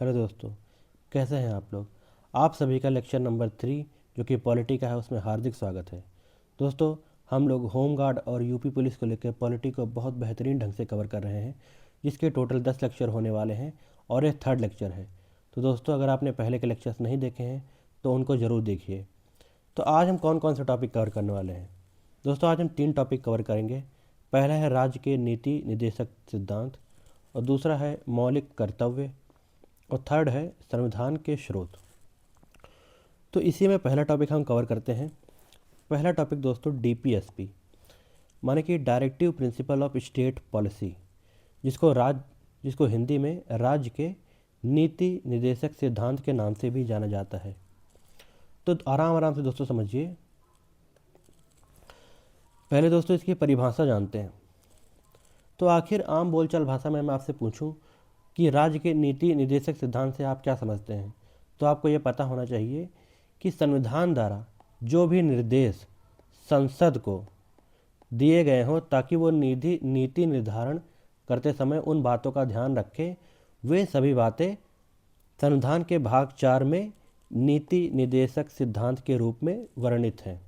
Hello दोस्तों, कैसे हैं आप लोग। आप सभी का लेक्चर नंबर 3 जो कि पॉलिटी का है उसमें हार्दिक स्वागत है। दोस्तों, हम लोग होम गार्ड और यूपी पुलिस को लेकर पॉलिटी को बहुत बेहतरीन ढंग से कवर कर रहे हैं, जिसके टोटल 10 लेक्चर होने वाले हैं और ये थर्ड लेक्चर है। तो दोस्तों, अगर आपने पहले के लेक्चर्स नहीं देखे हैं तो उनको ज़रूर देखिए। तो आज हम कौन कौन से टॉपिक कवर करने वाले हैं। दोस्तों, आज हम 3 टॉपिक कवर करेंगे। पहला है राज्य के नीति निदेशक सिद्धांत, और दूसरा है मौलिक कर्तव्य, और थर्ड है संविधान के स्रोत। तो इसी में पहला टॉपिक हम कवर करते हैं। पहला टॉपिक दोस्तों डीपीएसपी, माने कि directive principle of state policy, जिसको हिंदी में राज्य के नीति निदेशक सिद्धांत के नाम से भी जाना जाता है। तो आराम आराम से दोस्तों समझिए। पहले दोस्तों इसकी परिभाषा जानते हैं। तो आखिर आम बोलचाल भाषा में मैं आपसे पूछूं कि राज्य के नीति निदेशक सिद्धांत से आप क्या समझते हैं, तो आपको ये पता होना चाहिए कि संविधान द्वारा जो भी निर्देश संसद को दिए गए हों ताकि वो नीति निर्धारण करते समय उन बातों का ध्यान रखें, वे सभी बातें संविधान के भाग 4 में नीति निदेशक सिद्धांत के रूप में वर्णित हैं।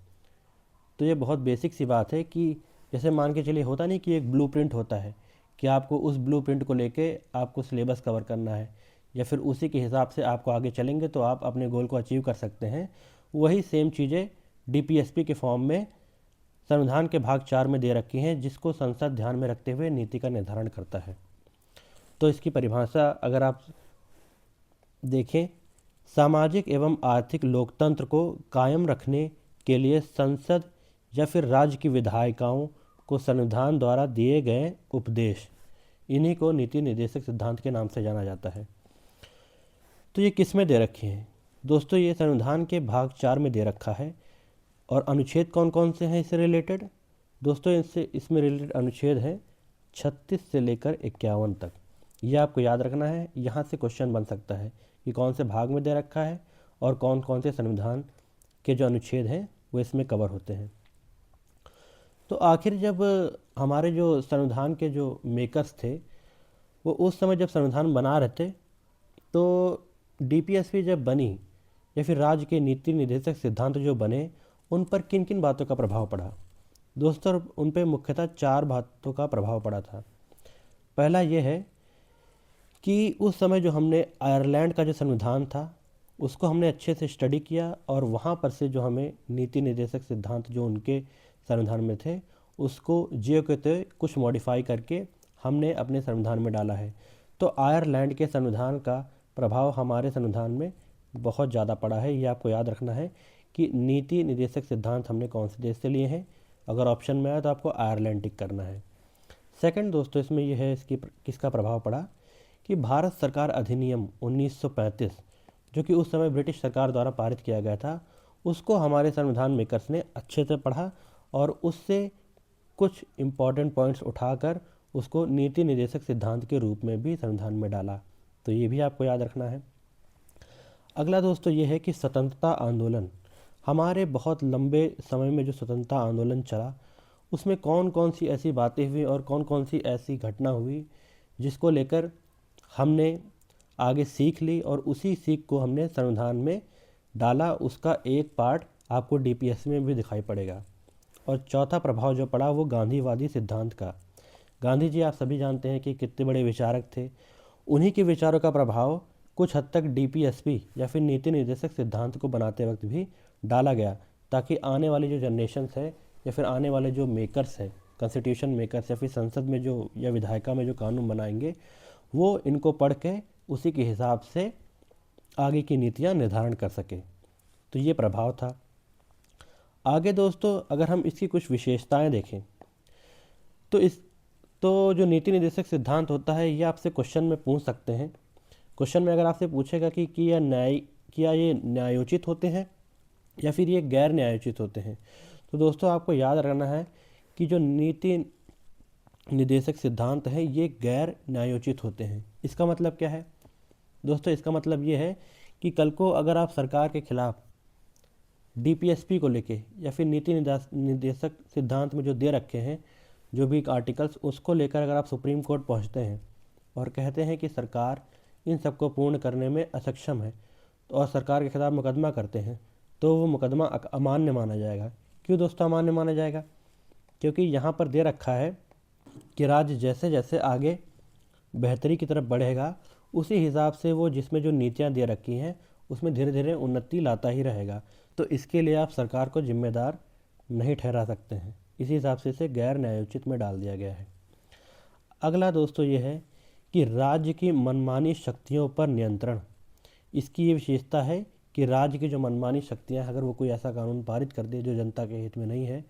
तो ये बहुत बेसिक सी बात है कि जैसे मान के चलिए होता नहीं कि एक ब्लूप्रिंट होता है कि आपको उस ब्लूप्रिंट को लेके आपको सिलेबस कवर करना है, या फिर उसी के हिसाब से आपको आगे चलेंगे तो आप अपने गोल को अचीव कर सकते हैं। वही सेम चीज़ें डीपीएसपी के फॉर्म में संविधान के भाग 4 में दे रखी हैं, जिसको संसद ध्यान में रखते हुए नीति का निर्धारण करता है। तो इसकी परिभाषा अगर आप देखें, सामाजिक एवं आर्थिक लोकतंत्र को कायम रखने के लिए संसद या फिर राज्य की विधायिकाओं को संविधान द्वारा दिए गए उपदेश, इन्हीं को नीति निर्देशक सिद्धांत के नाम से जाना जाता है। तो ये किस में दे रखी हैं दोस्तों, ये संविधान के भाग 4 में दे रखा है। और अनुच्छेद कौन कौन से हैं इससे रिलेटेड दोस्तों, इसमें रिलेटेड अनुच्छेद हैं 36 से लेकर 51 तक। ये आपको याद रखना है, यहाँ से क्वेश्चन बन सकता है कि कौन से भाग में दे रखा है और कौन कौन से संविधान के जो अनुच्छेद हैं वो इसमें कवर होते हैं। तो आखिर जब हमारे जो संविधान के जो मेकर्स थे वो उस समय जब संविधान बना रहे थे, तो डीपीएसपी जब बनी या फिर राज्य के नीति निर्देशक सिद्धांत जो बने, उन पर किन किन बातों का प्रभाव पड़ा दोस्तों। उन पर मुख्यतः 4 बातों का प्रभाव पड़ा था। पहला ये है कि उस समय जो हमने आयरलैंड का जो संविधान था उसको हमने अच्छे से स्टडी किया, और वहाँ पर से जो हमें नीति निर्देशक सिद्धांत जो उनके संविधान में थे उसको ज्यों के त्यों कुछ मॉडिफाई करके हमने अपने संविधान में डाला है। तो आयरलैंड के संविधान का प्रभाव हमारे संविधान में बहुत ज़्यादा पड़ा है। ये आपको याद रखना है कि नीति निर्देशक सिद्धांत हमने कौन से देश से लिए हैं। अगर ऑप्शन में आए तो आपको आयरलैंड टिक करना है। सेकंड दोस्तों इसमें यह है किसका प्रभाव पड़ा कि भारत सरकार अधिनियम 1935 जो कि उस समय ब्रिटिश सरकार द्वारा पारित किया गया था, उसको हमारे संविधान मेकर्स ने अच्छे से पढ़ा और उससे कुछ इम्पॉर्टेंट पॉइंट्स उठाकर उसको नीति निर्देशक सिद्धांत के रूप में भी संविधान में डाला। तो ये भी आपको याद रखना है। अगला दोस्तों ये है कि स्वतंत्रता आंदोलन, हमारे बहुत लंबे समय में जो स्वतंत्रता आंदोलन चला उसमें कौन कौन सी ऐसी बातें हुई और कौन कौन सी ऐसी घटना हुई जिसको लेकर हमने आगे सीख ली और उसी सीख को हमने संविधान में डाला। उसका एक पार्ट आपको डीपीएससी में भी दिखाई पड़ेगा। और चौथा प्रभाव जो पड़ा वो गांधीवादी सिद्धांत का। गांधी जी आप सभी जानते हैं कि कितने बड़े विचारक थे। उन्हीं के विचारों का प्रभाव कुछ हद तक डीपीएसपी या फिर नीति निर्देशक सिद्धांत को बनाते वक्त भी डाला गया, ताकि आने वाली जो जनरेशन्स है या फिर आने वाले जो मेकर्स है, कॉन्स्टिट्यूशन मेकर्स या फिर संसद में जो या विधायिका में जो कानून बनाएंगे, वो इनको पढ़ के उसी के हिसाब से आगे की नीतियाँ निर्धारण कर सके। तो ये प्रभाव था। आगे दोस्तों अगर हम इसकी कुछ विशेषताएं देखें तो जो नीति निर्देशक सिद्धांत होता है ये आपसे क्वेश्चन में पूछ सकते हैं। क्वेश्चन में अगर आपसे पूछेगा कि क्या ये न्यायोचित होते हैं या फिर ये गैर न्यायोचित होते हैं, तो दोस्तों आपको याद रखना है कि जो नीति निर्देशक सिद्धांत है ये गैर न्यायोचित होते हैं। इसका मतलब क्या है दोस्तों, इसका मतलब ये है कि कल को अगर आप सरकार के खिलाफ डीपीएसपी को लेके या फिर नीति निर्देशक सिद्धांत में जो दे रखे हैं जो भी आर्टिकल्स, उसको लेकर अगर आप सुप्रीम कोर्ट पहुंचते हैं और कहते हैं कि सरकार इन सबको पूर्ण करने में असक्षम है और सरकार के खिलाफ मुकदमा करते हैं, तो वो मुकदमा अमान्य माना जाएगा। क्यों दोस्तों अमान्य माना जाएगा? क्योंकि यहाँ पर दे रखा है कि राज्य जैसे जैसे आगे बेहतरी की तरफ बढ़ेगा, उसी हिसाब से वो जिसमें जो नीतियाँ दे रखी हैं उसमें धीरे धीरे उन्नति लाता ही रहेगा। तो इसके लिए आप सरकार को जिम्मेदार नहीं ठहरा सकते हैं। इसी हिसाब से इसे गैर न्यायोचित में डाल दिया गया है। अगला दोस्तों ये है कि राज्य की मनमानी शक्तियों पर नियंत्रण। इसकी ये विशेषता है कि राज्य की जो मनमानी शक्तियाँ, अगर वो कोई ऐसा कानून पारित कर दे जो जनता के हित में नहीं है,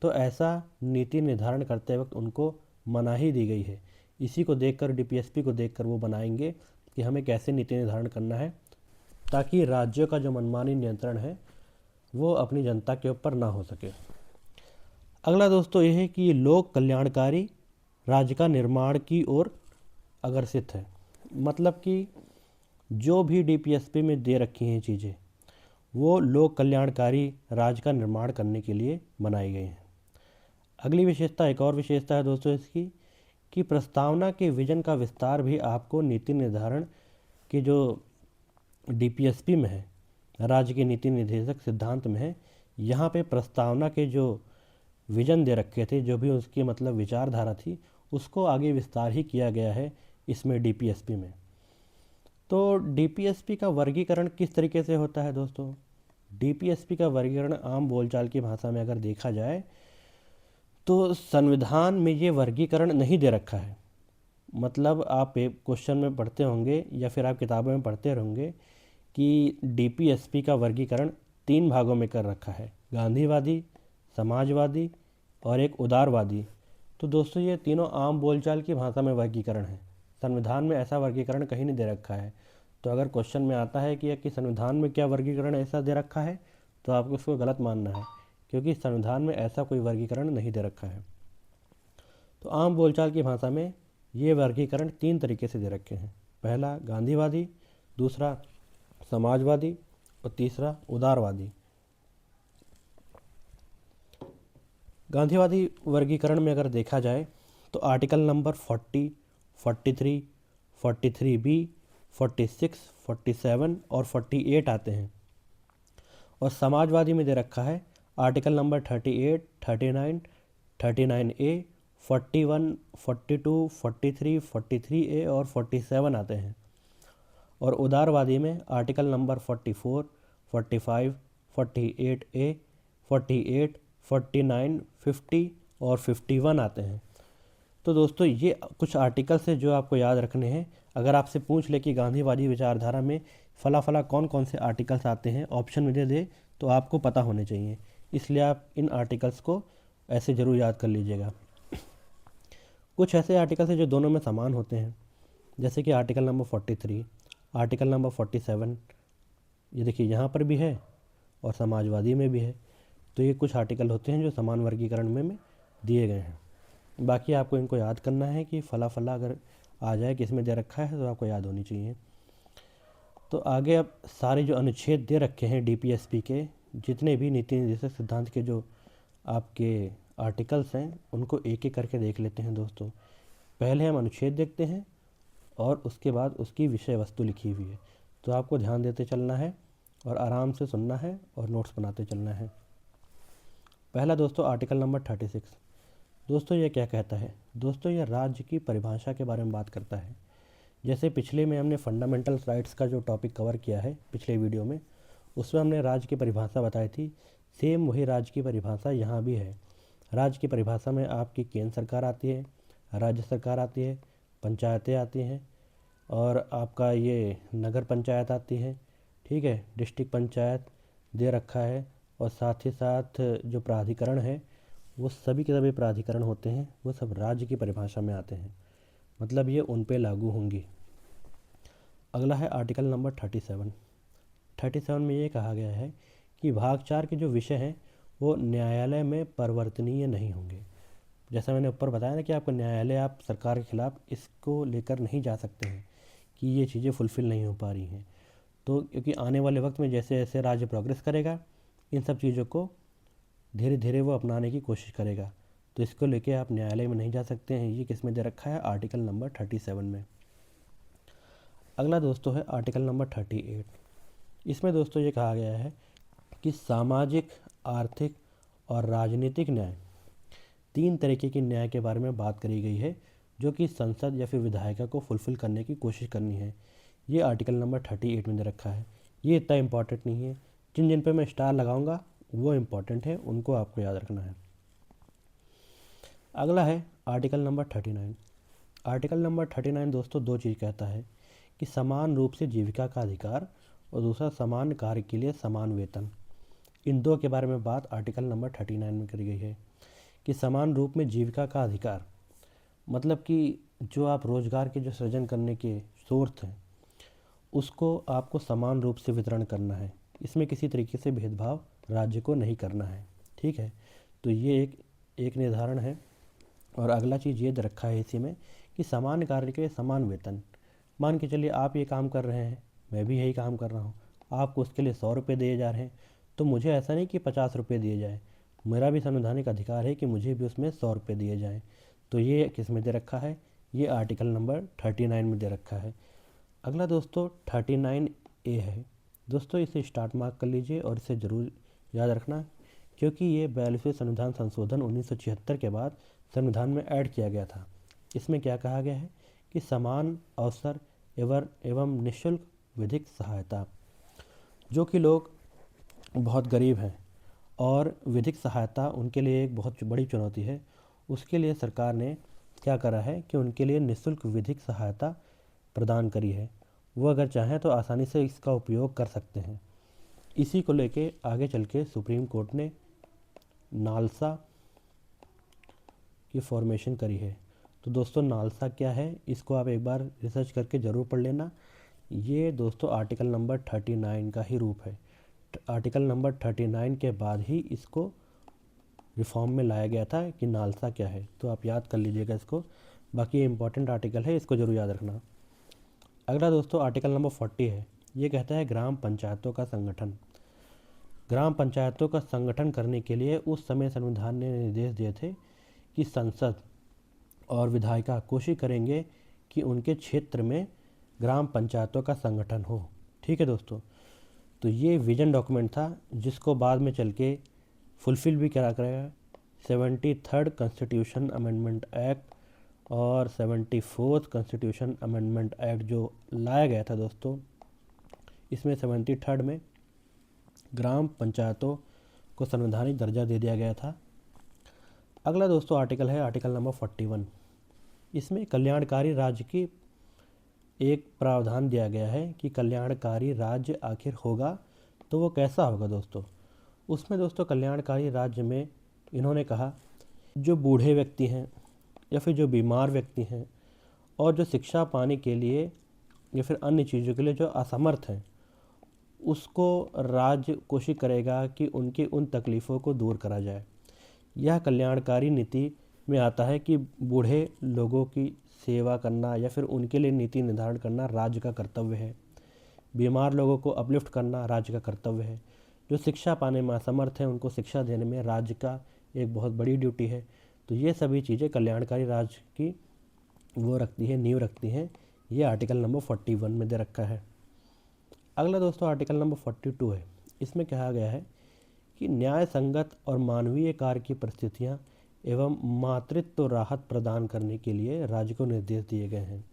तो ऐसा नीति निर्धारण करते वक्त उनको मनाही दी गई है। इसी को देखकर डीपीएसपी को देखकर वो बनाएंगे कि हमें कैसे नीति निर्धारण करना है, ताकि राज्यों का जो मनमानी नियंत्रण है वो अपनी जनता के ऊपर ना हो सके। अगला दोस्तों ये है कि ये लोक कल्याणकारी राज्य का निर्माण की ओर अग्रसित है। मतलब कि जो भी डीपीएसपी में दे रखी हैं चीज़ें, वो लोक कल्याणकारी राज्य का निर्माण करने के लिए बनाई गई हैं। अगली विशेषता, एक और विशेषता है दोस्तों इसकी, कि प्रस्तावना के विजन का विस्तार भी आपको नीति निर्धारण के जो डीपीएसपी में है, राज्य के नीति निर्देशक सिद्धांत में है, यहाँ पे प्रस्तावना के जो विजन दे रखे थे, जो भी उसकी मतलब विचारधारा थी, उसको आगे विस्तार ही किया गया है इसमें डीपीएसपी में। तो डीपीएसपी का वर्गीकरण किस तरीके से होता है दोस्तों? डीपीएसपी का वर्गीकरण आम बोलचाल की भाषा में अगर देखा जाए तो संविधान में ये वर्गीकरण नहीं दे रखा है। मतलब आप क्वेश्चन में पढ़ते होंगे या फिर आप किताबों में पढ़ते होंगे कि डीपीएसपी का वर्गीकरण 3 भागों में कर रखा है, गांधीवादी, समाजवादी और एक उदारवादी। तो दोस्तों ये तीनों आम बोलचाल की भाषा में वर्गीकरण है। संविधान में ऐसा वर्गीकरण कहीं नहीं दे रखा है। तो अगर क्वेश्चन में आता है कि संविधान में क्या वर्गीकरण ऐसा दे रखा है, तो आपको उसको गलत मानना है, क्योंकि संविधान में ऐसा कोई वर्गीकरण नहीं दे रखा है। तो आम बोलचाल की भाषा में ये वर्गीकरण 3 तरीके से दे रखे हैं। पहला गांधीवादी, दूसरा समाजवादी और तीसरा उदारवादी। गांधीवादी वर्गीकरण में अगर देखा जाए तो आर्टिकल नंबर 40, 43, 43B, 46, 47 और 48 आते हैं। और समाजवादी में दे रखा है आर्टिकल नंबर 38, 39, 39A, 41, 42, 43, 43A और 47 आते हैं। और उदारवादी में आर्टिकल नंबर 44, 45, 48A, 48, 49, 50 और 51 आते हैं। तो दोस्तों ये कुछ आर्टिकल्स हैं जो आपको याद रखने हैं। अगर आपसे पूछ ले कि गांधीवादी विचारधारा में फला फला कौन कौन से आर्टिकल्स आते हैं, ऑप्शन में दे दे, तो आपको पता होने चाहिए। इसलिए आप इन आर्टिकल्स को ऐसे ज़रूर याद कर लीजिएगा। कुछ ऐसे आर्टिकल्स हैं जो दोनों में समान होते हैं, जैसे कि आर्टिकल नंबर 43, आर्टिकल नंबर 47, ये देखिए यहाँ पर भी है और समाजवादी में भी है। तो ये कुछ आर्टिकल होते हैं जो समान वर्गीकरण में दिए गए हैं। बाकी आपको इनको याद करना है कि फला फला अगर आ जाए किस में दे रखा है तो आपको याद होनी चाहिए। तो आगे अब सारे जो अनुच्छेद दे रखे हैं डीपीएसपी के, जितने भी नीति निर्देशक सिद्धांत के जो आपके आर्टिकल्स हैं, उनको एक एक करके देख लेते हैं दोस्तों। पहले हम अनुच्छेद देखते हैं और उसके बाद उसकी विषय वस्तु लिखी हुई है। तो आपको ध्यान देते चलना है और आराम से सुनना है और नोट्स बनाते चलना है। पहला दोस्तों आर्टिकल नंबर 36। दोस्तों ये क्या कहता है? दोस्तों ये राज्य की परिभाषा के बारे में बात करता है। जैसे पिछले में हमने फंडामेंटल राइट्स का जो टॉपिक कवर किया है पिछले वीडियो में, उसमें हमने राज्य की परिभाषा बताई थी। सेम वही राज्य की परिभाषा यहाँ भी है। राज्य की परिभाषा में आपकी केंद्र सरकार आती है, राज्य सरकार आती है, पंचायतें आती हैं और आपका ये नगर पंचायत आती है, ठीक है, डिस्ट्रिक्ट पंचायत दे रखा है। और साथ ही साथ जो प्राधिकरण है, वो सभी के सभी प्राधिकरण होते हैं, वो सब राज्य की परिभाषा में आते हैं, मतलब ये उन पे लागू होंगी। अगला है आर्टिकल नंबर 37। 37 में ये कहा गया है कि भाग 4 के जो विषय हैं वो न्यायालय में परिवर्तनीय नहीं होंगे। जैसा मैंने ऊपर बताया ना कि आपको न्यायालय, आप सरकार के खिलाफ इसको लेकर नहीं जा सकते हैं कि ये चीज़ें फुलफ़िल नहीं हो पा रही हैं। तो क्योंकि आने वाले वक्त में जैसे जैसे राज्य प्रोग्रेस करेगा, इन सब चीज़ों को धीरे धीरे वो अपनाने की कोशिश करेगा। तो इसको लेके आप न्यायालय में नहीं जा सकते हैं। ये किस में दे रखा है? आर्टिकल नंबर 37 में। अगला दोस्तों है आर्टिकल नंबर 38। इसमें दोस्तों ये कहा गया है कि सामाजिक, आर्थिक और राजनीतिक न्याय, तीन तरीके के न्याय के बारे में बात करी गई है जो कि संसद या फिर विधायिका को फुलफ़िल करने की कोशिश करनी है। ये आर्टिकल नंबर 38 में दे रखा है। ये इतना इम्पॉर्टेंट नहीं है, जिन जिन पे मैं स्टार लगाऊंगा वो इम्पॉर्टेंट है, उनको आपको याद रखना है। अगला है आर्टिकल नंबर 39। आर्टिकल नंबर 39 दोस्तों दो चीज़ कहता है कि समान रूप से जीविका का अधिकार और दूसरा समान कार्य के लिए समान वेतन। इन दो के बारे में बात आर्टिकल नंबर 39 में करी गई है कि समान रूप में जीविका का अधिकार मतलब कि जो आप रोजगार के जो सृजन करने के सोर्स हैं उसको आपको समान रूप से वितरण करना है। इसमें किसी तरीके से भेदभाव राज्य को नहीं करना है। ठीक है, तो ये एक निर्धारण है। और अगला चीज़ ये दे रखा है इसी में कि समान कार्य के समान वेतन। मान के चलिए आप ये काम कर रहे हैं, मैं भी यही काम कर रहा हूँ, आपको उसके लिए 100 रुपये दिए जा रहे हैं, तो मुझे ऐसा नहीं कि 50 रुपये दिए जाए, मेरा भी संवैधानिक अधिकार है कि मुझे भी उसमें 100 रुपये दिए जाएँ। तो ये किस में दे रखा है? ये आर्टिकल नंबर 39 में दे रखा है। अगला दोस्तों 39A है। दोस्तों इसे स्टार्ट मार्क कर लीजिए और इसे ज़रूर याद रखना, क्योंकि ये 42वें संविधान संशोधन 1976 के बाद संविधान में ऐड किया गया था। इसमें क्या कहा गया है कि समान अवसर एवं निःशुल्क विधिक सहायता। जो कि लोग बहुत गरीब हैं और विधिक सहायता उनके लिए एक बहुत बड़ी चुनौती है, उसके लिए सरकार ने क्या करा है कि उनके लिए निःशुल्क विधिक सहायता प्रदान करी है। वो अगर चाहें तो आसानी से इसका उपयोग कर सकते हैं। इसी को लेके आगे चल के सुप्रीम कोर्ट ने नालसा की फॉर्मेशन करी है। तो दोस्तों नालसा क्या है, इसको आप एक बार रिसर्च करके ज़रूर पढ़ लेना। ये दोस्तों आर्टिकल नंबर 39 का ही रूप है। आर्टिकल नंबर 39 के बाद ही इसको रिफॉर्म में लाया गया था कि नालसा क्या है, तो आप याद कर लीजिएगा इसको। बाकी ये इंपॉर्टेंट आर्टिकल है, इसको ज़रूर याद रखना। अगला दोस्तों आर्टिकल नंबर 40 है। ये कहता है ग्राम पंचायतों का संगठन। ग्राम पंचायतों का संगठन करने के लिए उस समय संविधान ने निर्देश दिए थे कि संसद और विधायिका कोशिश करेंगे कि उनके क्षेत्र में ग्राम पंचायतों का संगठन हो। ठीक है दोस्तों, तो ये विजन डॉक्यूमेंट था जिसको बाद में चल के फुलफ़िल भी करा करेगा। 73rd कॉन्स्टिट्यूशन अमेंडमेंट एक्ट और 74th कॉन्स्टिट्यूशन अमेंडमेंट एक्ट जो लाया गया था दोस्तों, इसमें 73rd में ग्राम पंचायतों को संवैधानिक दर्जा दे दिया गया था। अगला दोस्तों आर्टिकल है आर्टिकल नंबर 41। इसमें कल्याणकारी राज्य की एक प्रावधान दिया गया है कि कल्याणकारी राज्य आखिर होगा तो वो कैसा होगा दोस्तों। उसमें दोस्तों कल्याणकारी राज्य में इन्होंने कहा जो बूढ़े व्यक्ति हैं या फिर जो बीमार व्यक्ति हैं और जो शिक्षा पाने के लिए या फिर अन्य चीज़ों के लिए जो असमर्थ हैं, उसको राज्य कोशिश करेगा कि उनकी उन तकलीफ़ों को दूर करा जाए। यह कल्याणकारी नीति में आता है कि बूढ़े लोगों की सेवा करना या फिर उनके लिए नीति निर्धारण करना राज्य का कर्तव्य है। बीमार लोगों को अपलिफ्ट करना राज्य का कर्तव्य है। जो शिक्षा पाने में असमर्थ हैं उनको शिक्षा देने में राज्य का एक बहुत बड़ी ड्यूटी है। तो ये सभी चीज़ें कल्याणकारी राज्य की वो रखती है, नींव रखती हैं। ये आर्टिकल नंबर 41 में दे रखा है। अगला दोस्तों आर्टिकल नंबर 42 है। इसमें कहा गया है कि न्याय संगत और मानवीय कार्य की परिस्थितियाँ एवं मातृत्व राहत प्रदान करने के लिए राज्य को निर्देश दिए गए हैं।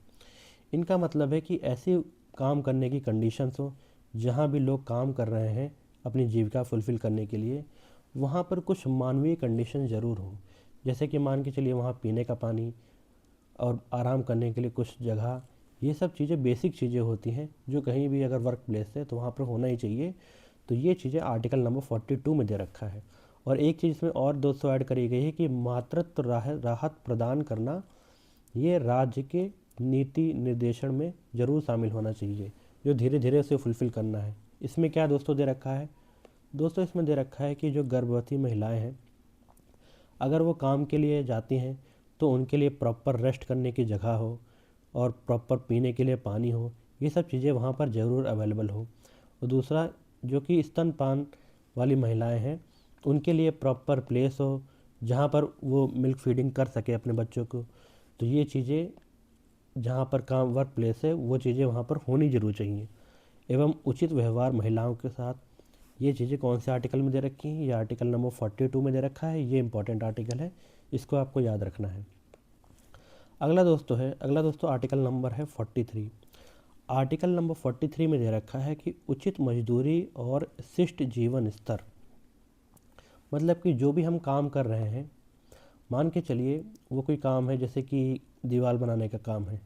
इनका मतलब है कि ऐसी काम करने की कंडीशंस हो जहाँ भी लोग काम कर रहे हैं अपनी जीविका फुलफ़िल करने के लिए, वहाँ पर कुछ मानवीय कंडीशन ज़रूर हो। जैसे कि मान के चलिए वहाँ पीने का पानी और आराम करने के लिए कुछ जगह, ये सब चीज़ें बेसिक चीज़ें होती हैं जो कहीं भी अगर वर्क प्लेस है तो वहाँ पर होना ही चाहिए। तो ये चीज़ें आर्टिकल नंबर 42 में दे रखा है। और एक चीज़ इसमें और दोस्तों ऐड करी गई है कि मातृत्व राहत प्रदान करना ये राज्य के नीति निर्देशन में ज़रूर शामिल होना चाहिए, जो धीरे धीरे उसे फुलफ़िल करना है। इसमें क्या दोस्तों दे रखा है? दोस्तों इसमें दे रखा है कि जो गर्भवती महिलाएं हैं अगर वो काम के लिए जाती हैं तो उनके लिए प्रॉपर रेस्ट करने की जगह हो और प्रॉपर पीने के लिए पानी हो, ये सब चीज़ें वहाँ पर ज़रूर अवेलेबल हो। और दूसरा जो कि स्तनपान वाली महिलाएं हैं उनके लिए प्रॉपर प्लेस हो जहाँ पर वो मिल्क फीडिंग कर सके अपने बच्चों को। तो ये चीज़ें जहाँ पर काम वर्क प्लेस है वो चीज़ें वहाँ पर होनी जरूर चाहिए। एवं उचित व्यवहार महिलाओं के साथ, ये चीज़ें कौन से आर्टिकल में दे रखी हैं? ये आर्टिकल नंबर 42 में दे रखा है। ये इंपॉर्टेंट आर्टिकल है, इसको आपको याद रखना है। अगला दोस्तों आर्टिकल नंबर है 43। आर्टिकल नंबर 43 में दे रखा है कि उचित मजदूरी और शिष्ट जीवन स्तर। मतलब कि जो भी हम काम कर रहे हैं, मान के चलिए वो कोई काम है, जैसे कि दीवार बनाने का काम है,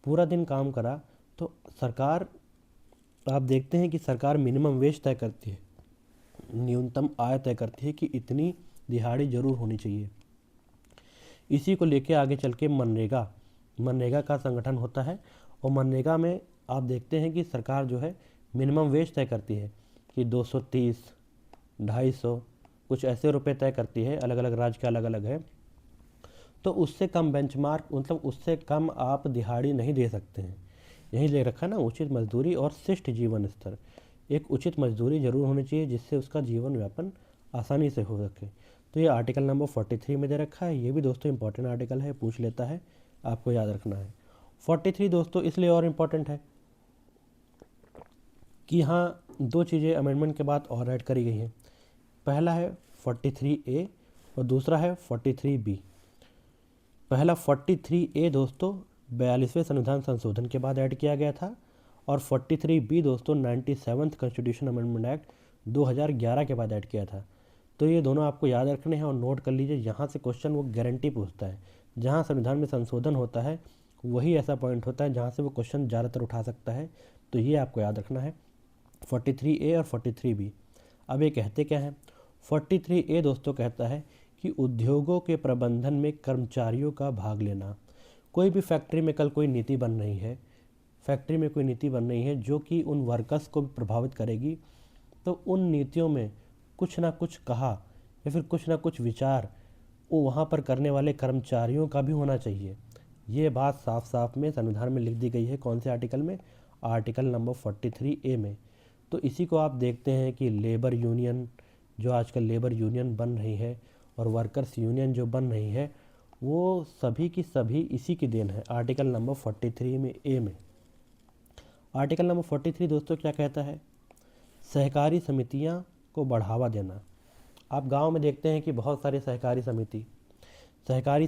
पूरा दिन काम करा, तो सरकार, आप देखते हैं कि सरकार मिनिमम वेज तय करती है, न्यूनतम आय तय करती है कि इतनी दिहाड़ी जरूर होनी चाहिए। इसी को लेके आगे चल के मनरेगा का संगठन होता है, और मनरेगा में आप देखते हैं कि सरकार जो है मिनिमम वेज तय करती है कि 230, 250 कुछ ऐसे रुपए तय करती है, अलग अलग राज्य का अलग अलग है। तो उससे कम बेंचमार्क, मतलब उससे कम आप दिहाड़ी नहीं दे सकते हैं। यही ले रखा ना, उचित मजदूरी और शिष्ट जीवन स्तर। एक उचित मजदूरी जरूर होनी चाहिए जिससे उसका जीवन यापन आसानी से हो सके। तो ये आर्टिकल नंबर 43 में दे रखा है। ये भी दोस्तों इंपॉर्टेंट आर्टिकल है, पूछ लेता है, आपको याद रखना है। 43 दोस्तों इसलिए और इम्पॉर्टेंट है कि यहाँ दो चीज़ें अमेंडमेंट के बाद और ऐड करी गई हैं। पहला है 43A और दूसरा है 43B। पहला 43A दोस्तों 42वें संविधान संशोधन के बाद ऐड किया गया था, और 43B दोस्तों 97th कॉन्स्टिट्यूशन अमेंडमेंट एक्ट 2011 के बाद ऐड किया था। तो ये दोनों आपको याद रखने हैं और नोट कर लीजिए। यहाँ से क्वेश्चन वो गारंटी पूछता है। जहाँ संविधान में संशोधन होता है वही ऐसा पॉइंट होता है जहाँ से वो क्वेश्चन ज़्यादातर उठा सकता है। तो ये आपको याद रखना है, 43A और 43B। अब ये कहते क्या हैं? 43A दोस्तों कहता है कि उद्योगों के प्रबंधन में कर्मचारियों का भाग लेना। कोई भी फैक्ट्री में कल कोई नीति बन रही है, फैक्ट्री में कोई नीति बन रही है जो कि उन वर्कर्स को भी प्रभावित करेगी, तो उन नीतियों में कुछ ना कुछ कहा या फिर कुछ ना कुछ विचार वो वहाँ पर करने वाले कर्मचारियों का भी होना चाहिए। ये बात साफ साफ में संविधान में लिख दी गई है। कौन से आर्टिकल में? आर्टिकल नंबर 43A में। तो इसी को आप देखते हैं कि लेबर यूनियन, जो आजकल लेबर यूनियन बन रही है और वर्कर्स यूनियन जो बन रही है, वो सभी की सभी इसी की देन है, आर्टिकल नंबर 43 में ए में। आर्टिकल नंबर 43 दोस्तों क्या कहता है? सहकारी समितियां को बढ़ावा देना। आप गांव में देखते हैं कि बहुत सारे सहकारी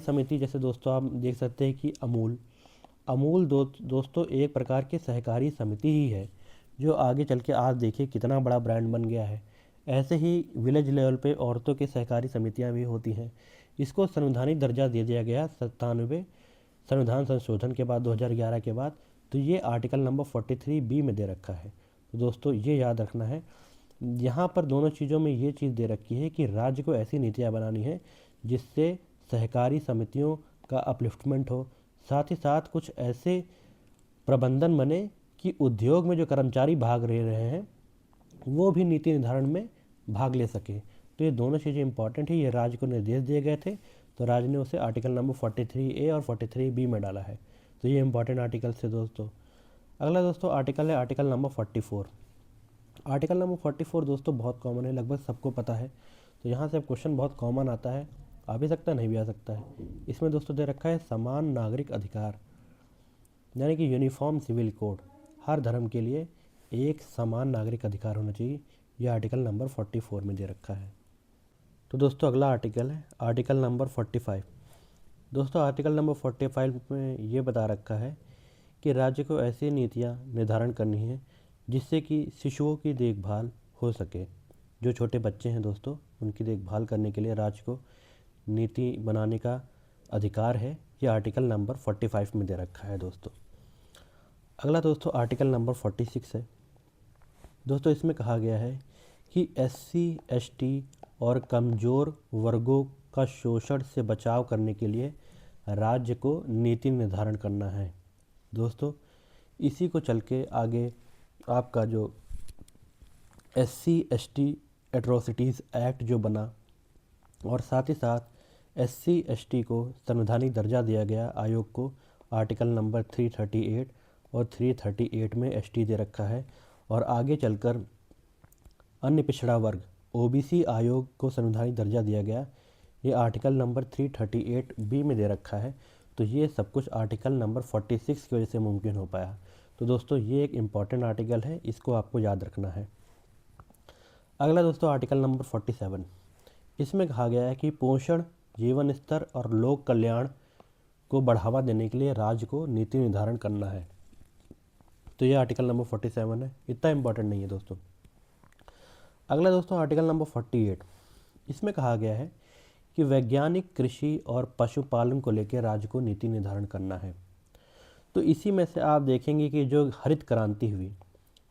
समिति जैसे दोस्तों आप देख सकते हैं कि अमूल दोस्तों एक प्रकार की सहकारी समिति ही है, जो आगे चल के आज देखिए कितना बड़ा ब्रांड बन गया है। ऐसे ही विलेज लेवल पे औरतों की सहकारी समितियां भी होती हैं। इसको संवैधानिक दर्जा दे दिया गया 97 संविधान संशोधन के बाद, 2011 के बाद। तो ये आर्टिकल नंबर 43B में दे रखा है। तो दोस्तों ये याद रखना है, यहाँ पर दोनों चीज़ों में ये चीज़ दे रखी है कि राज्य को ऐसी नीतियाँ बनानी है जिससे सहकारी समितियों का अपलिफ्टमेंट हो, साथ ही साथ कुछ ऐसे प्रबंधन बने कि उद्योग में जो कर्मचारी भाग ले रहे हैं वो भी नीति निर्धारण में भाग ले सके। तो ये दोनों चीज़ें इंपॉर्टेंट है। ये राज्य को निर्देश दिए गए थे, तो राज्य ने उसे आर्टिकल नंबर 43A और 43B में डाला है। तो ये इंपॉर्टेंट आर्टिकल से दोस्तों। अगला दोस्तों आर्टिकल है आर्टिकल नंबर 44। आर्टिकल नंबर 44 दोस्तों बहुत कॉमन है, लगभग सबको पता है। तो यहाँ से अब क्वेश्चन बहुत कॉमन आता है, आ भी सकता है नहीं भी आ सकता है। इसमें दोस्तों दे रखा है समान नागरिक अधिकार, यानी कि यूनिफॉर्म सिविल कोड। हर धर्म के लिए एक समान नागरिक अधिकार होना चाहिए। यह आर्टिकल नंबर 44 में दे रखा है। तो दोस्तों अगला आर्टिकल है आर्टिकल नंबर 45। दोस्तों आर्टिकल नंबर 45 में ये बता रखा है कि राज्य को ऐसी नीतियाँ निर्धारण करनी है जिससे कि शिशुओं की देखभाल हो सके। जो छोटे बच्चे हैं दोस्तों, उनकी देखभाल करने के लिए राज्य को नीति बनाने का अधिकार है। ये आर्टिकल नंबर 45 में दे रखा है दोस्तों। अगला दोस्तों आर्टिकल नंबर 46 है। दोस्तों इसमें कहा गया है कि SC ST और कमज़ोर वर्गों का शोषण से बचाव करने के लिए राज्य को नीति निर्धारण करना है। दोस्तों इसी को चल के आगे आपका जो SC ST एट्रोसिटीज़ एक्ट जो बना, और साथ ही साथ SC ST को संवैधानिक दर्जा दिया गया आयोग को, आर्टिकल नंबर 338 और 338 में ST दे रखा है। और आगे चलकर अन्य पिछड़ा वर्ग OBC आयोग को संवैधानिक दर्जा दिया गया, ये आर्टिकल नंबर 338B में दे रखा है। तो ये सब कुछ आर्टिकल नंबर 46 की वजह से मुमकिन हो पाया। तो दोस्तों ये एक इम्पॉर्टेंट आर्टिकल है, इसको आपको याद रखना है। अगला दोस्तों आर्टिकल नंबर 47, इसमें कहा गया है कि पोषण, जीवन स्तर और लोक कल्याण को बढ़ावा देने के लिए राज्य को नीति निर्धारण करना है। तो ये आर्टिकल नंबर 47 है, इतना इम्पॉर्टेंट नहीं है दोस्तों। अगला दोस्तों आर्टिकल नंबर 48, इसमें कहा गया है कि वैज्ञानिक कृषि और पशुपालन को लेकर राज्य को नीति निर्धारण करना है। तो इसी में से आप देखेंगे कि जो हरित क्रांति हुई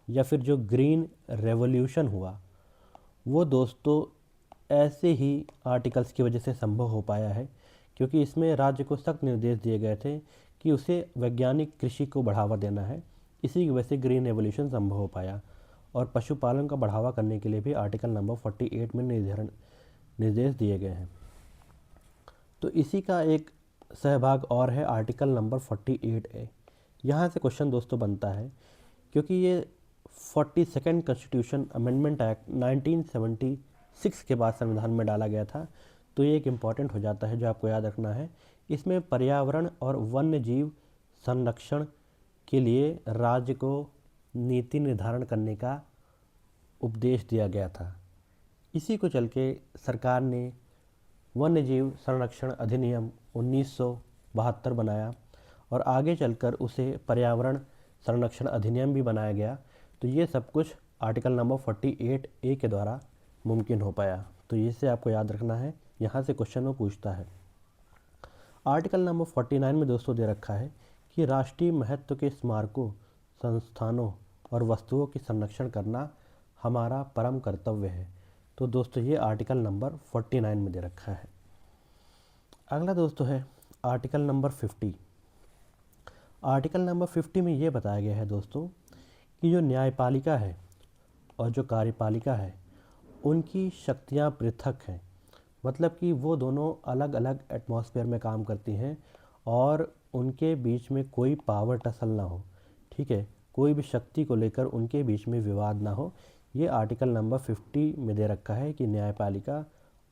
या फिर जो ग्रीन रेवोल्यूशन हुआ, वो दोस्तों ऐसे ही आर्टिकल्स की वजह से संभव हो पाया है, क्योंकि इसमें राज्य को सख्त निर्देश दिए गए थे कि उसे वैज्ञानिक कृषि को बढ़ावा देना है। इसी की वजह से ग्रीन रेवोल्यूशन संभव हो पाया। और पशुपालन का बढ़ावा करने के लिए भी आर्टिकल नंबर 48 में निर्देश दिए गए हैं। तो इसी का एक सहभाग और है आर्टिकल नंबर 48A। यहाँ से क्वेश्चन दोस्तों बनता है, क्योंकि ये 42nd कॉन्स्टिट्यूशन अमेंडमेंट एक्ट 1976 के बाद संविधान में डाला गया था। तो ये एक इम्पॉर्टेंट हो जाता है जो आपको याद रखना है। इसमें पर्यावरण और वन्य जीव संरक्षण के लिए राज्य को नीति निर्धारण करने का उपदेश दिया गया था। इसी को चल के सरकार ने वन्य जीव संरक्षण अधिनियम 1972 बनाया और आगे चलकर उसे पर्यावरण संरक्षण अधिनियम भी बनाया गया। तो ये सब कुछ आर्टिकल नंबर 48A के द्वारा मुमकिन हो पाया। तो इसे आपको याद रखना है, यहाँ से क्वेश्चन वो पूछता है। आर्टिकल नंबर 49 में दोस्तों दे रखा है कि राष्ट्रीय महत्व के स्मारकों, संस्थानों और वस्तुओं की संरक्षण करना हमारा परम कर्तव्य है। तो दोस्तों ये आर्टिकल नंबर 49 में दे रखा है। अगला दोस्तों है आर्टिकल नंबर 50। आर्टिकल नंबर 50 में ये बताया गया है दोस्तों कि जो न्यायपालिका है और जो कार्यपालिका है उनकी शक्तियाँ पृथक हैं। मतलब कि वो दोनों अलग अलग एटमॉस्फेयर में काम करती हैं और उनके बीच में कोई पावर टसल ना हो। ठीक है, कोई भी शक्ति को लेकर उनके बीच में विवाद ना हो। ये आर्टिकल नंबर 50 में दे रखा है कि न्यायपालिका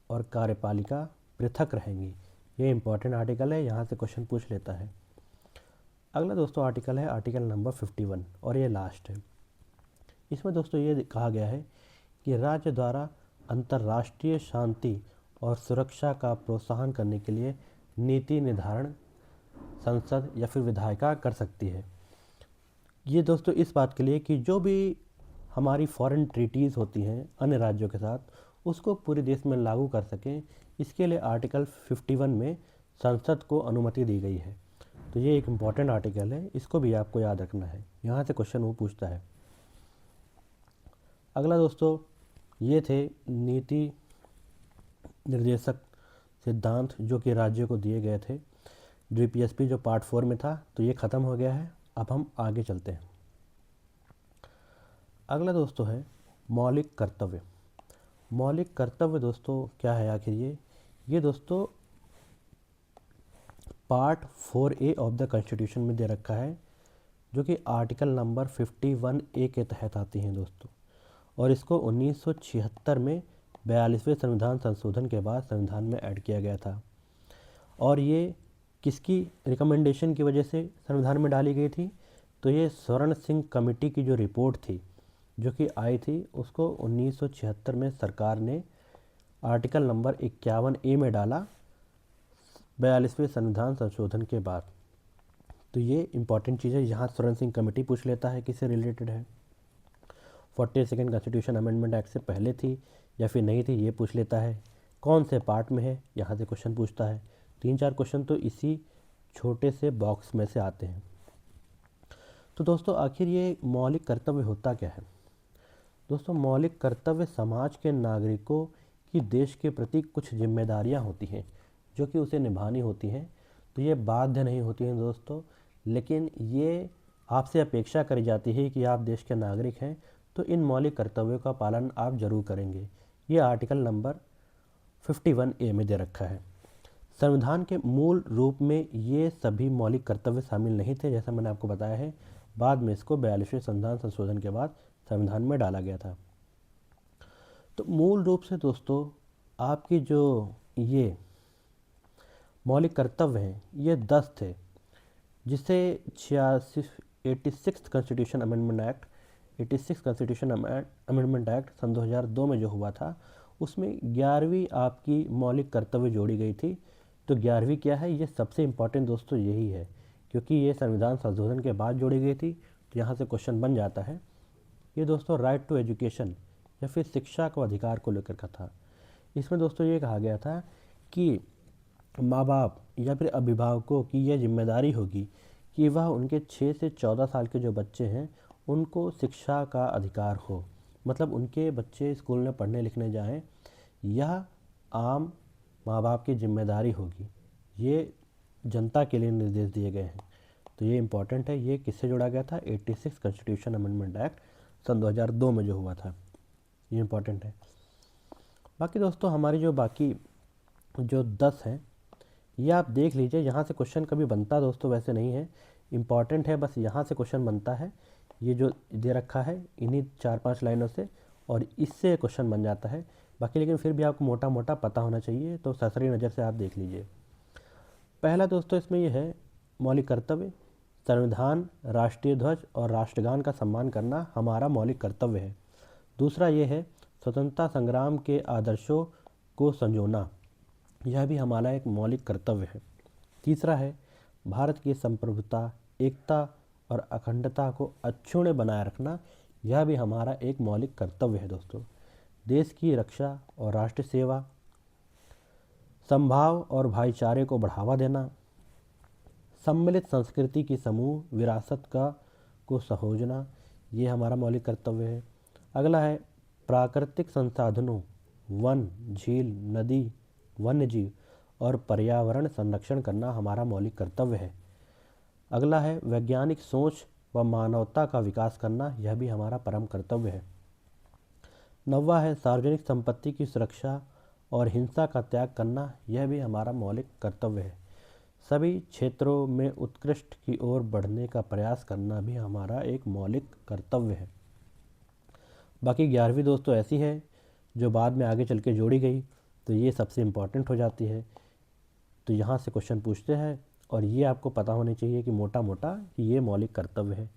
और कार्यपालिका पृथक रहेंगी। ये इंपॉर्टेंट आर्टिकल है, यहाँ से क्वेश्चन पूछ लेता है। अगला दोस्तों आर्टिकल है आर्टिकल नंबर 51 और ये लास्ट है। इसमें दोस्तों ये कहा गया है कि राज्य द्वारा अंतर्राष्ट्रीय शांति और सुरक्षा का प्रोत्साहन करने के लिए नीति निर्धारण संसद या फिर विधायिका कर सकती है। ये दोस्तों इस बात के लिए कि जो भी हमारी फॉरेन ट्रीटीज़ होती हैं अन्य राज्यों के साथ, उसको पूरे देश में लागू कर सकें। इसके लिए आर्टिकल 51 में संसद को अनुमति दी गई है। तो ये एक इम्पॉर्टेंट आर्टिकल है, इसको भी आपको याद रखना है, यहाँ से क्वेश्चन वो पूछता है। अगला दोस्तों ये थे नीति निर्देशक सिद्धांत जो कि राज्यों को दिए गए थे। DPSP जो पार्ट 4 में था, तो ये ख़त्म हो गया है। अब हम आगे चलते हैं। अगला दोस्तों है मौलिक कर्तव्य। मौलिक कर्तव्य दोस्तों क्या है आखिर ये दोस्तों part 4A of the constitution में दे रखा है, जो कि आर्टिकल नंबर 51A के तहत आती हैं दोस्तों। और इसको 1976 में 42वें संविधान संशोधन के बाद संविधान में ऐड किया गया था। और ये किसकी रिकमेंडेशन की वजह से संविधान में डाली गई थी? तो ये स्वर्ण सिंह कमेटी की जो रिपोर्ट थी जो कि आई थी, उसको 1976 में सरकार ने आर्टिकल नंबर 51A में डाला 42वें संविधान संशोधन के बाद। तो ये इंपॉर्टेंट चीज़ है। यहाँ स्वर्ण सिंह कमेटी पूछ लेता है किससे रिलेटेड है, 42nd कॉन्स्टिट्यूशन अमेंडमेंट एक्ट से पहले थी या फिर नहीं थी, ये पूछ लेता है। कौन से पार्ट में है, यहाँ से क्वेश्चन पूछता है। 3-4 क्वेश्चन तो इसी छोटे से बॉक्स में से आते हैं। तो दोस्तों आखिर ये मौलिक कर्तव्य होता क्या है? दोस्तों मौलिक कर्तव्य समाज के नागरिकों की देश के प्रति कुछ जिम्मेदारियां होती हैं जो कि उसे निभानी होती हैं। तो ये बाध्य नहीं होती हैं दोस्तों, लेकिन ये आपसे अपेक्षा करी जाती है कि आप देश के नागरिक हैं तो इन मौलिक कर्तव्यों का पालन आप जरूर करेंगे। ये आर्टिकल नंबर 51A में दे रखा है। संविधान के मूल रूप में ये सभी मौलिक कर्तव्य शामिल नहीं थे, जैसा मैंने आपको बताया है। बाद में इसको 42वें संविधान संशोधन के बाद संविधान में डाला गया था। तो मूल रूप से दोस्तों आपकी जो ये मौलिक कर्तव्य हैं ये 10 थे, जिसे 86 constitution amendment act 86 constitution amendment act सन 2002 में जो हुआ था, उसमें 11वीं आपकी मौलिक कर्तव्य जोड़ी गई थी। तो 11वीं क्या है, ये सबसे इम्पॉर्टेंट दोस्तों यही है, क्योंकि ये संविधान संशोधन के बाद जोड़ी गई थी। तो यहाँ से क्वेश्चन बन जाता है। ये दोस्तों राइट टू एजुकेशन या फिर शिक्षा को अधिकार को लेकर का था। इसमें दोस्तों ये कहा गया था कि माँ बाप या फिर अभिभावकों की यह जिम्मेदारी होगी कि वह उनके 6 से 14 साल के जो बच्चे हैं उनको शिक्षा का अधिकार हो, मतलब उनके बच्चे स्कूल में पढ़ने लिखने जाएं, यह आम माँ बाप की जिम्मेदारी होगी। ये जनता के लिए निर्देश दिए गए हैं। तो ये इम्पॉर्टेंट है। ये किससे जोड़ा गया था, 86 कॉन्स्टिट्यूशन अमेंडमेंट एक्ट सन 2002 में जो हुआ था, ये इम्पॉर्टेंट है। बाकी दोस्तों हमारी जो बाकी जो 10 हैं ये आप देख लीजिए, यहाँ से क्वेश्चन कभी बनता दोस्तों वैसे नहीं है, इम्पॉर्टेंट है, बस यहाँ से क्वेश्चन बनता है। ये जो दे रखा है इन्हीं 4-5 लाइनों से, और इससे क्वेश्चन बन जाता है। बाकी लेकिन फिर भी आपको मोटा मोटा पता होना चाहिए, तो सरसरी नज़र से आप देख लीजिए। पहला दोस्तों इसमें ये है मौलिक कर्तव्य, संविधान, राष्ट्रीय ध्वज और राष्ट्रगान का सम्मान करना हमारा मौलिक कर्तव्य है। दूसरा ये है स्वतंत्रता संग्राम के आदर्शों को संजोना, यह भी हमारा एक मौलिक कर्तव्य है। तीसरा है भारत की संप्रभुता, एकता और अखंडता को अक्षुण्ण बनाए रखना, यह भी हमारा एक मौलिक कर्तव्य है दोस्तों। देश की रक्षा और राष्ट्र सेवा, समभाव और भाईचारे को बढ़ावा देना, सम्मिलित संस्कृति की समूह विरासत का को सहोजना, ये हमारा मौलिक कर्तव्य है। अगला है प्राकृतिक संसाधनों, वन, झील, नदी, वन्यजीव और पर्यावरण संरक्षण करना हमारा मौलिक कर्तव्य है। अगला है वैज्ञानिक सोच व मानवता का विकास करना, यह भी हमारा परम कर्तव्य है। 9वां है सार्वजनिक संपत्ति की सुरक्षा और हिंसा का त्याग करना, यह भी हमारा मौलिक कर्तव्य है। सभी क्षेत्रों में उत्कृष्ट की ओर बढ़ने का प्रयास करना भी हमारा एक मौलिक कर्तव्य है। बाकी 11वीं दोस्तों ऐसी है जो बाद में आगे चल के जोड़ी गई, तो ये सबसे इम्पॉर्टेंट हो जाती है। तो यहाँ से क्वेश्चन पूछते हैं, और ये आपको पता होना चाहिए कि मोटा मोटा कि ये मौलिक कर्तव्य है।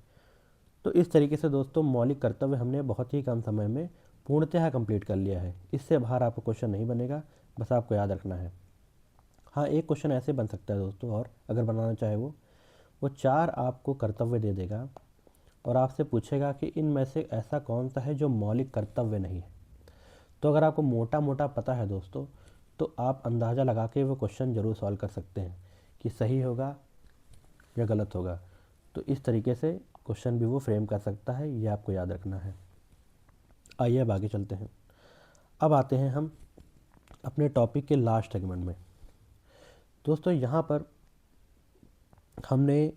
तो इस तरीके से दोस्तों मौलिक कर्तव्य हमने बहुत ही कम समय में पूर्णतः कंप्लीट कर लिया है। इससे बाहर आपको क्वेश्चन नहीं बनेगा, बस आपको याद रखना है। हाँ, एक क्वेश्चन ऐसे बन सकता है दोस्तों, और अगर बनाना चाहे वो 4 आपको कर्तव्य दे देगा और आपसे पूछेगा कि इनमें से ऐसा कौन सा है जो मौलिक कर्तव्य नहीं है। तो अगर आपको मोटा मोटा पता है दोस्तों, तो आप अंदाज़ा लगा के वो क्वेश्चन ज़रूर सॉल्व कर सकते हैं कि सही होगा या गलत होगा। तो इस तरीके से क्वेश्चन भी वो फ्रेम कर सकता है, ये आपको याद रखना है। आइए अब आगे चलते हैं। अब आते हैं हम अपने टॉपिक के लास्ट सेगमेंट में। दोस्तों यहाँ पर हमने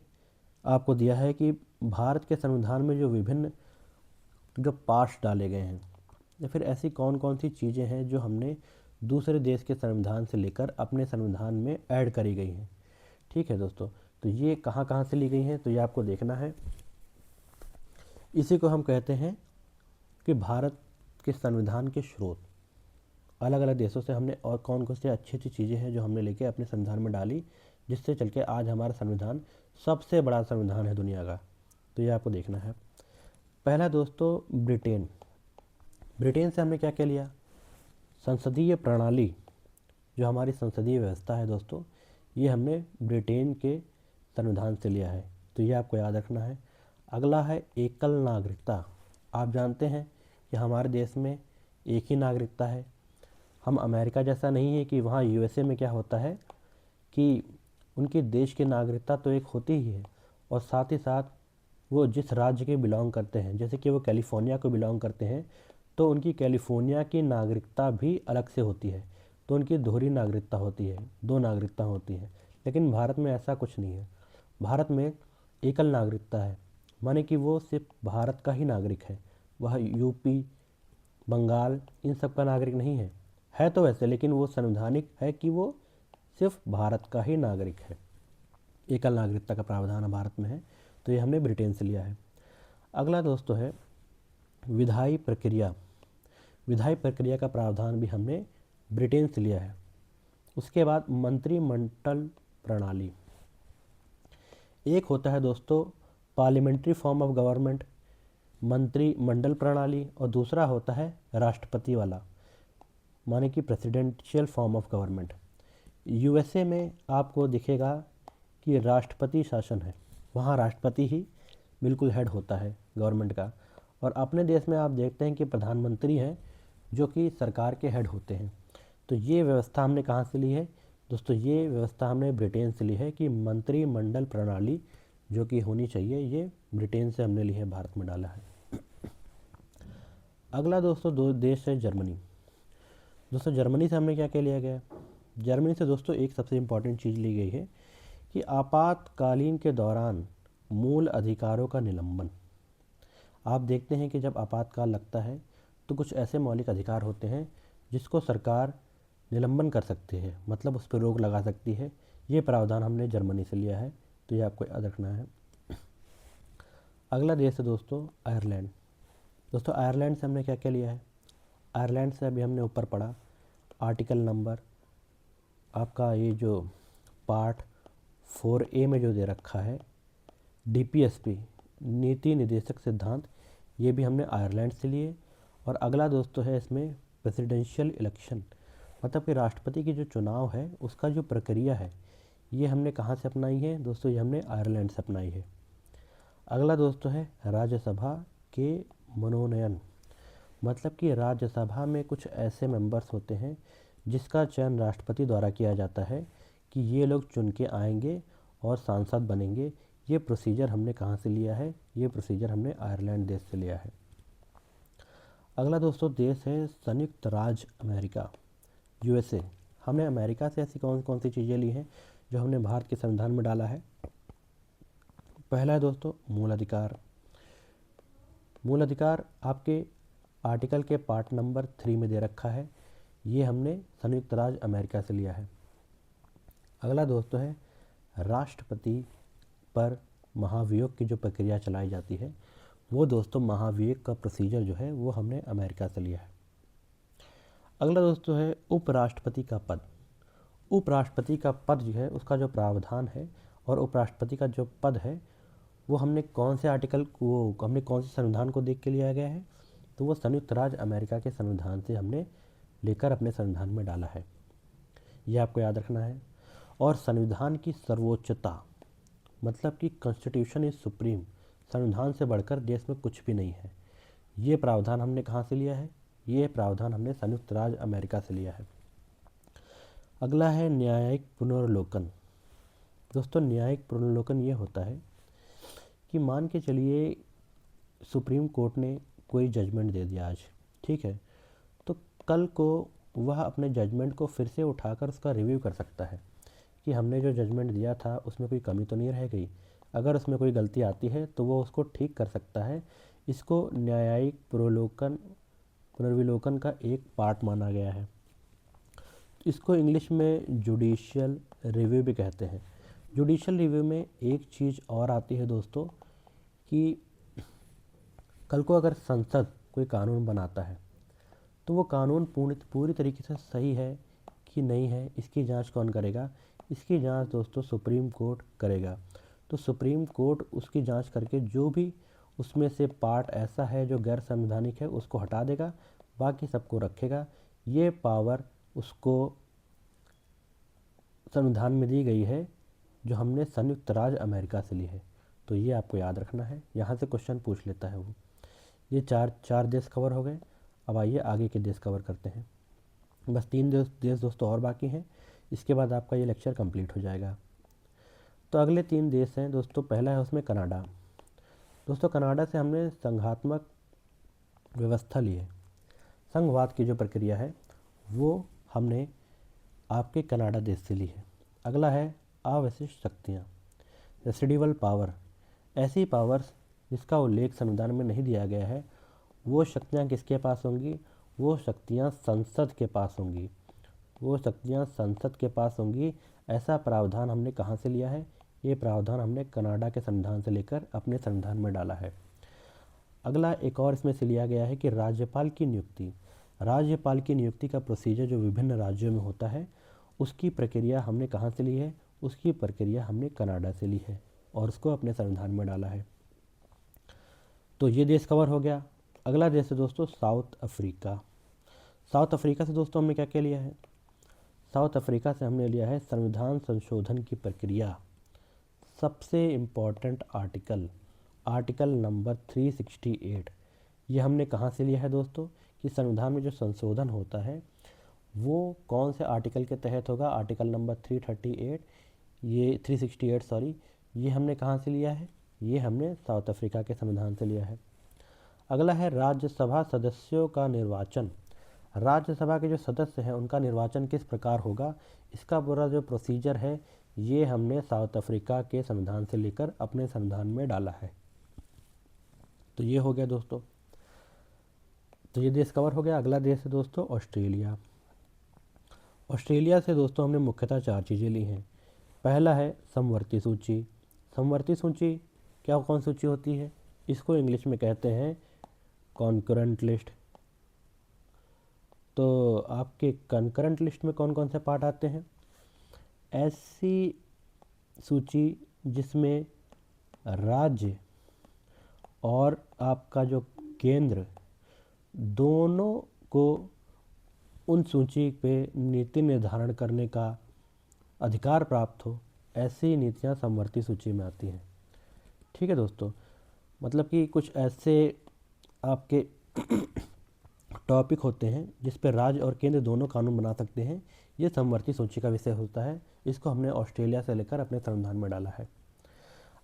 आपको दिया है कि भारत के संविधान में जो विभिन्न जो पार्ट्स डाले गए हैं, या फिर ऐसी कौन कौन सी चीज़ें हैं जो हमने दूसरे देश के संविधान से लेकर अपने संविधान में ऐड करी गई हैं। ठीक है दोस्तों, तो ये कहाँ कहाँ से ली गई हैं, तो ये आपको देखना है। इसी को हम कहते हैं कि भारत के संविधान के स्रोत। अलग अलग देशों से हमने और कौन कौन सी अच्छी अच्छी चीज़ें हैं जो हमने लेके अपने संविधान में डाली, जिससे चल के आज हमारा संविधान सबसे बड़ा संविधान है दुनिया का। तो ये आपको देखना है। पहला दोस्तों ब्रिटेन। ब्रिटेन से हमने क्या क्या लिया, संसदीय प्रणाली, जो हमारी संसदीय व्यवस्था है दोस्तों, ये हमने ब्रिटेन के संविधान से लिया है। तो ये आपको याद रखना है। अगला है एकल नागरिकता। आप जानते हैं कि हमारे देश में एक ही नागरिकता है। हम अमेरिका जैसा नहीं है कि वहाँ यूएसए में क्या होता है कि उनके देश की नागरिकता तो एक होती ही है, और साथ ही साथ वो जिस राज्य के बिलोंग करते हैं, जैसे कि वो कैलिफोर्निया को बिलोंग करते हैं, तो उनकी कैलिफोर्निया की नागरिकता भी अलग से होती है। तो उनकी दोहरी नागरिकता होती है, 2 नागरिकता होती है। लेकिन भारत में ऐसा कुछ नहीं है। भारत में एकल नागरिकता है, माने कि वो सिर्फ भारत का ही नागरिक है। वह यूपी, बंगाल इन सब का नागरिक नहीं है तो वैसे, लेकिन वो संवैधानिक है कि वो सिर्फ भारत का ही नागरिक है। एकल नागरिकता का प्रावधान भारत में है। तो ये हमने ब्रिटेन से लिया है। अगला दोस्तों है विधायी प्रक्रिया। विधायी प्रक्रिया का प्रावधान भी हमने ब्रिटेन से लिया है। उसके बाद मंत्रिमंडल प्रणाली। एक होता है दोस्तों पार्लियामेंट्री फॉर्म ऑफ गवर्नमेंट, मंत्रिमंडल प्रणाली, और दूसरा होता है राष्ट्रपति वाला, माने कि presidential form of government. USA में आपको दिखेगा कि राष्ट्रपति शासन है, वहाँ राष्ट्रपति ही बिल्कुल हेड होता है गवर्नमेंट का। और अपने देश में आप देखते हैं कि प्रधानमंत्री हैं जो कि सरकार के हेड होते हैं। तो ये व्यवस्था हमने कहाँ से ली है दोस्तों? ये व्यवस्था हमने ब्रिटेन से ली है कि मंत्रिमंडल प्रणाली जो कि होनी चाहिए, ये ब्रिटेन से हमने ली है, भारत में डाला है। अगला दोस्तों दो देश है जर्मनी। दोस्तों जर्मनी से हमने क्या क्या लिया गया? जर्मनी से दोस्तों एक सबसे इम्पॉर्टेंट चीज़ ली गई है कि आपातकालीन के दौरान मूल अधिकारों का निलंबन। आप देखते हैं कि जब आपातकाल लगता है तो कुछ ऐसे मौलिक अधिकार होते हैं जिसको सरकार निलंबन कर सकती है, मतलब उस पर रोक लगा सकती है। ये प्रावधान हमने जर्मनी से लिया है, तो ये आपको याद रखना है। अगला देश है दोस्तों आयरलैंड। दोस्तों आयरलैंड से हमने क्या क्या लिया है? आयरलैंड से अभी हमने ऊपर पढ़ा आर्टिकल नंबर आपका ये जो पार्ट 4A में जो दे रखा है DPSP नीति निर्देशक सिद्धांत, ये भी हमने आयरलैंड से लिए। और अगला दोस्तों है इसमें प्रेसिडेंशियल इलेक्शन, मतलब कि राष्ट्रपति की जो चुनाव है उसका जो प्रक्रिया है, ये हमने कहाँ से अपनाई है दोस्तों? ये हमने आयरलैंड से अपनाई है। अगला दोस्तों है राज्यसभा के मनोनयन, मतलब कि राज्यसभा में कुछ ऐसे मेंबर्स होते हैं जिसका चयन राष्ट्रपति द्वारा किया जाता है कि ये लोग चुन के आएंगे और सांसद बनेंगे। ये प्रोसीजर हमने कहाँ से लिया है? ये प्रोसीजर हमने आयरलैंड देश से लिया है। अगला दोस्तों देश है संयुक्त राज्य अमेरिका, यूएसए। हमने अमेरिका से ऐसी कौन कौन सी चीज़ें ली हैं जो हमने भारत के संविधान में डाला है? पहला है दोस्तों मूल अधिकार। मूल अधिकार आपके आर्टिकल के पार्ट नंबर 3 में दे रखा है, ये हमने संयुक्त राज्य अमेरिका से लिया है। अगला दोस्तों है राष्ट्रपति पर महाभियोग की जो प्रक्रिया चलाई जाती है, वो दोस्तों महाभियोग का प्रोसीजर जो है वो हमने अमेरिका से लिया है। अगला दोस्तों है उपराष्ट्रपति का पद। उपराष्ट्रपति का पद जो है उसका जो प्रावधान है और उपराष्ट्रपति का जो पद है वो हमने कौन से आर्टिकल को, हमने कौन से संविधान को देख के लिया गया है? तो वो संयुक्त राज्य अमेरिका के संविधान से हमने लेकर अपने संविधान में डाला है, ये आपको याद रखना है। और संविधान की सर्वोच्चता, मतलब कि कॉन्स्टिट्यूशन इज सुप्रीम, संविधान से बढ़कर देश में कुछ भी नहीं है। ये प्रावधान हमने कहाँ से लिया है? ये प्रावधान हमने संयुक्त राज्य अमेरिका से लिया है। अगला है न्यायिक पुनर्वलोकन। दोस्तों न्यायिक पुनर्वलोकन ये होता है कि मान के चलिए सुप्रीम कोर्ट ने कोई जजमेंट दे दिया आज, ठीक है, तो कल को वह अपने जजमेंट को फिर से उठाकर उसका रिव्यू कर सकता है कि हमने जो जजमेंट दिया था उसमें कोई कमी तो नहीं रह गई। अगर उसमें कोई गलती आती है तो वो उसको ठीक कर सकता है। इसको न्यायिक पुनर्विलोकन का एक पार्ट माना गया है। इसको इंग्लिश में जुडिशियल रिव्यू भी कहते हैं। जुडिशियल रिव्यू में एक चीज़ और आती है दोस्तों कि कल को अगर संसद कोई कानून बनाता है तो वो कानून पूरी तरीके से सही है कि नहीं है, इसकी जांच कौन करेगा? इसकी जांच दोस्तों सुप्रीम कोर्ट करेगा। तो सुप्रीम कोर्ट उसकी जांच करके जो भी उसमें से पार्ट ऐसा है जो गैर संवैधानिक है उसको हटा देगा, बाकी सबको रखेगा। ये पावर उसको संविधान में दी गई है जो हमने संयुक्त राज्य अमेरिका से ली है। तो ये आपको याद रखना है, यहाँ से क्वेश्चन पूछ लेता है वो। ये चार देश कवर हो गए। अब आइए आगे के देश कवर करते हैं। बस 3 देश दोस्तों और बाकी हैं, इसके बाद आपका ये लेक्चर कंप्लीट हो जाएगा। तो अगले 3 देश हैं दोस्तों। पहला है उसमें कनाडा। दोस्तों कनाडा से हमने संघात्मक व्यवस्था ली है, संघवाद की जो प्रक्रिया है वो हमने आपके कनाडा देश से ली है। अगला है अवशिष्ट शक्तियाँ, रेसिडुअल पावर। ऐसी पावर्स जिसका उल्लेख संविधान में नहीं दिया गया है, वो शक्तियाँ किसके पास होंगी? वो शक्तियाँ संसद के पास होंगी, वो शक्तियाँ संसद के पास होंगी। ऐसा प्रावधान हमने कहाँ से लिया है? ये प्रावधान हमने कनाडा के संविधान से लेकर अपने संविधान में डाला है। अगला एक और इसमें से लिया गया है कि राज्यपाल की नियुक्ति। राज्यपाल की नियुक्ति का प्रोसीजर जो विभिन्न राज्यों में होता है उसकी प्रक्रिया हमने कहाँ से ली है? उसकी प्रक्रिया हमने कनाडा से ली है और उसको अपने संविधान में डाला है। तो ये देश कवर हो गया। अगला देश है दोस्तों साउथ अफ्रीका। साउथ अफ्रीका से दोस्तों हमने क्या क्या लिया है? साउथ अफ्रीका से हमने लिया है संविधान संशोधन की प्रक्रिया। सबसे इम्पॉर्टेंट आर्टिकल, आर्टिकल नंबर 368। ये हमने कहाँ से लिया है दोस्तों? कि संविधान में जो संशोधन होता है वो कौन से आर्टिकल के तहत होगा? आर्टिकल नंबर 338, ये 368 सॉरी, ये हमने कहाँ से लिया है? ये हमने साउथ अफ्रीका के संविधान से लिया है। अगला है राज्यसभा सदस्यों का निर्वाचन। राज्यसभा के जो सदस्य हैं उनका निर्वाचन किस प्रकार होगा, इसका पूरा जो प्रोसीजर है ये हमने साउथ अफ्रीका के संविधान से लेकर अपने संविधान में डाला है। तो ये हो गया दोस्तों, तो ये देश कवर हो गया। अगला देश है दोस्तों ऑस्ट्रेलिया। ऑस्ट्रेलिया से दोस्तों हमने मुख्यतः 4 चीज़ें ली हैं। पहला है समवर्ती सूची। समवर्ती सूची क्या कौन सूची होती है? इसको इंग्लिश में कहते हैं कॉन्करेंट लिस्ट। तो आपके कंकरेंट लिस्ट में कौन कौन से पार्ट आते हैं? ऐसी सूची जिसमें राज्य और आपका जो केंद्र दोनों को उन सूची पे नीति निर्धारण करने का अधिकार प्राप्त हो, ऐसी नीतियां समवर्ती सूची में आती हैं। ठीक है दोस्तों, मतलब कि कुछ ऐसे आपके टॉपिक होते हैं जिस पर राज्य और केंद्र दोनों कानून बना सकते हैं, ये समवर्ती सूची का विषय होता है। इसको हमने ऑस्ट्रेलिया से लेकर अपने संविधान में डाला है।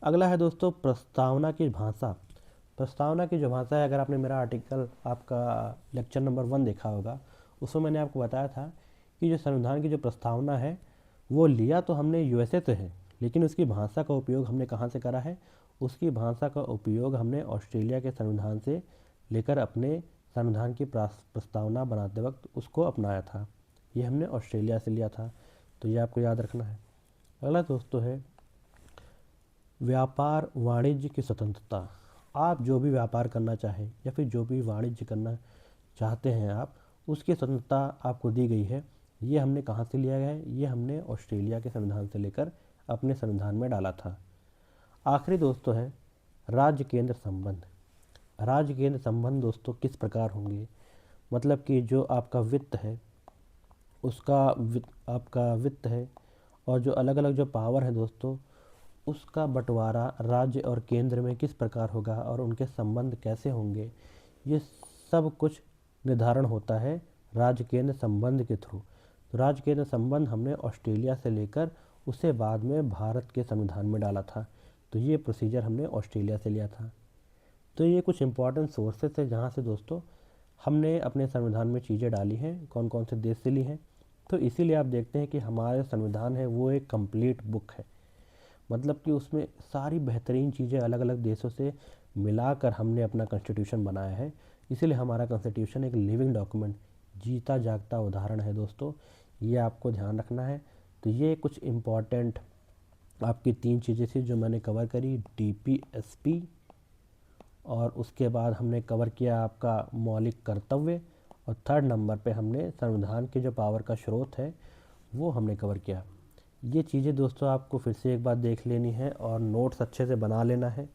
अगला है दोस्तों प्रस्तावना की भाषा। प्रस्तावना की जो भाषा है, अगर आपने मेरा आर्टिकल आपका लेक्चर नंबर 1 देखा होगा, उसमें मैंने आपको बताया था कि जो संविधान की जो प्रस्तावना है वो लिया तो हमने यूएसए से है, लेकिन उसकी भाषा का उपयोग हमने कहाँ से करा है? उसकी भाषा का उपयोग हमने ऑस्ट्रेलिया के संविधान से लेकर अपने संविधान की प्रस्तावना बनाते वक्त उसको अपनाया था। ये हमने ऑस्ट्रेलिया से लिया था, तो ये आपको याद रखना है। अगला दोस्तों है व्यापार वाणिज्य की स्वतंत्रता। आप जो भी व्यापार करना चाहें या फिर जो भी वाणिज्य करना चाहते हैं आप, उसकी स्वतंत्रता आपको दी गई है। ये हमने कहाँ से लिया गया है? ये हमने ऑस्ट्रेलिया के संविधान से लेकर अपने संविधान में डाला था। आखिरी दोस्तों है राज्य केंद्र संबंध। राज्य केंद्र संबंध दोस्तों किस प्रकार होंगे? मतलब कि जो आपका वित्त है उसका आपका वित्त है और जो अलग अलग जो पावर है दोस्तों, उसका बंटवारा राज्य और केंद्र में किस प्रकार होगा और उनके संबंध कैसे होंगे, ये सब कुछ निर्धारण होता है राज्य केंद्र संबंध के थ्रू। तो राज्य केंद्र संबंध हमने ऑस्ट्रेलिया से लेकर उसे बाद में भारत के संविधान में डाला था। तो ये प्रोसीजर हमने ऑस्ट्रेलिया से लिया था। तो ये कुछ इंपॉर्टेंट सोर्सेस है जहाँ से दोस्तों हमने अपने संविधान में चीज़ें डाली हैं, कौन कौन से देश से ली हैं। तो इसीलिए आप देखते हैं कि हमारे संविधान है वो एक कंप्लीट बुक है, मतलब कि उसमें सारी बेहतरीन चीज़ें अलग अलग देशों से मिलाकर हमने अपना कॉन्स्टिट्यूशन बनाया है। इसीलिए हमारा कॉन्स्टिट्यूशन एक लिविंग डॉक्यूमेंट, जीता जागता उदाहरण है दोस्तों, ये आपको ध्यान रखना है। तो ये कुछ इम्पॉर्टेंट आपकी 3 चीज़ें थी जो मैंने कवर करी, DPSP, और उसके बाद हमने कवर किया आपका मौलिक कर्तव्य, और 3rd नंबर पे हमने संविधान के जो पावर का स्रोत है वो हमने कवर किया। ये चीज़ें दोस्तों आपको फिर से एक बार देख लेनी है और नोट्स अच्छे से बना लेना है,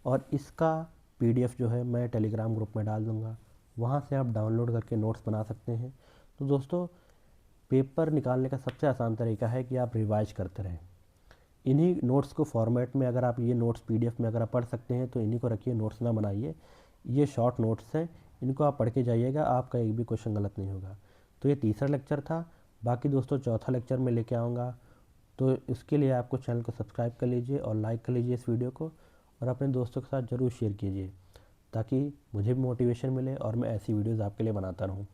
और इसका PDF जो है मैं टेलीग्राम ग्रुप में डाल दूँगा, वहाँ से आप डाउनलोड करके नोट्स बना सकते हैं। तो दोस्तों पेपर निकालने का सबसे आसान तरीका है कि आप रिवाइज करते रहें। इन्हीं नोट्स को फॉर्मेट में अगर आप ये नोट्स PDF में अगर आप पढ़ सकते हैं तो इन्हीं को रखिए, नोट्स ना बनाइए। ये शॉर्ट नोट्स हैं, इनको आप पढ़ के जाइएगा, आपका एक भी क्वेश्चन गलत नहीं होगा। तो ये तीसरा लेक्चर था। बाकी दोस्तों चौथा लेक्चर में लेके आऊँगा, तो इसके लिए आपको चैनल को सब्सक्राइब कर लीजिए और लाइक कर लीजिए इस वीडियो को, और अपने दोस्तों के साथ ज़रूर शेयर कीजिए ताकि मुझे भी मोटिवेशन मिले और मैं ऐसी वीडियोज़ आपके लिए बनाता रहूँ।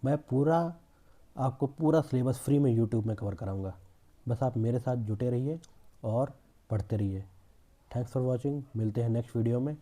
मैं आपको पूरा सिलेबस फ्री में यूट्यूब में कवर कराऊँगा, बस आप मेरे साथ जुटे रहिए और पढ़ते रहिए। थैंक्स फॉर वॉचिंग, मिलते हैं नेक्स्ट वीडियो में।